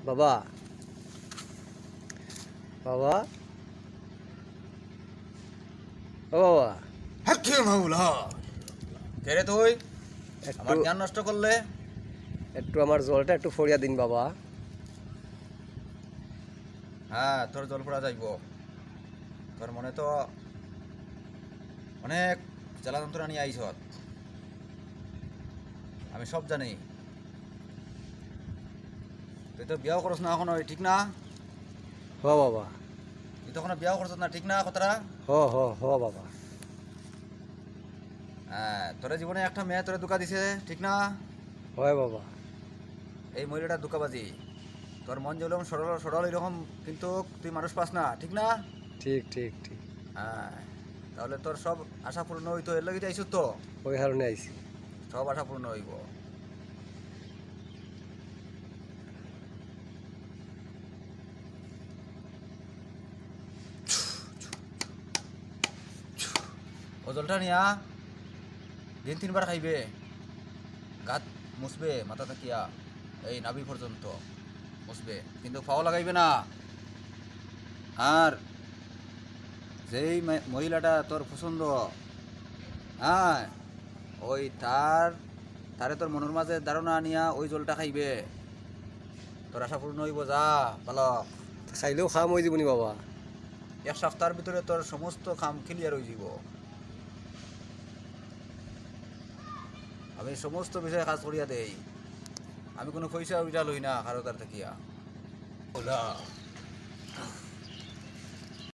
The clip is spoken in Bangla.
বাবা বাবা ও বাবা, হাক্কে মাওলা কে রে তুই একটু আমার জ্ঞান নষ্ট করলে। একটু আমার জলটা একটু ফরিয়া দিন বাবা। হ্যাঁ, তোর জল পড়া যাইব। তোর মনে তো অনেক জ্বালা যন্ত্রণা নিয়ে আইস, আমি সব জানি। তুই তো বিয়াও করস না এখনো, ঠিক না? হ বাবা, তুই তো এখনো বিয়াও করছ না, ঠিক না কথাটা? হ হ হ বাবা। হ্যাঁ, তোর জীবনে একটা মেয়ে তোরে ধোঁকা দিছে, ঠিক না? হয় বাবা। এই মহিলাটা ধোঁকাবাজি। তোর মন যেরকম সরল সরল এরকম, কিন্তু তুই মানুষ পাস না, ঠিক না? ঠিক ঠিক ঠিক, হ্যাঁ, তাহলে তোর সব আশা পূর্ণ হইতো, এর লাগি যাইছ তো। ওই কারণে আইছি। সব আশা পূর্ণ হইব। ও জলটা নিয়া দিন 3 বার খাইবে, গাত মুছবে মাথা থাকিয়া এই নাভি পর্যন্ত মুছবে, কিন্তু ফাও লাগাইবে না। আর যেই মহিলাটা তোর পছন্দ, হ্যাঁ, ওই তারে তোর মনের মাঝে ধারণা নিয়া ওই জলটা খাইবে, তোর আশা পূর্ণ হইব। যা বালক, খাইলেও খাম হয়ে যাবনি বাবা। 1 সপ্তাহের ভিতরে তোর সমস্ত কাম ক্লিয়ার হয়ে যাব। আমি সমস্ত বিষয়ে কাজ করিয়া দেই। আমি কোনো পয়সা উইটা লই না কারো তার থাকিয়া। ওলা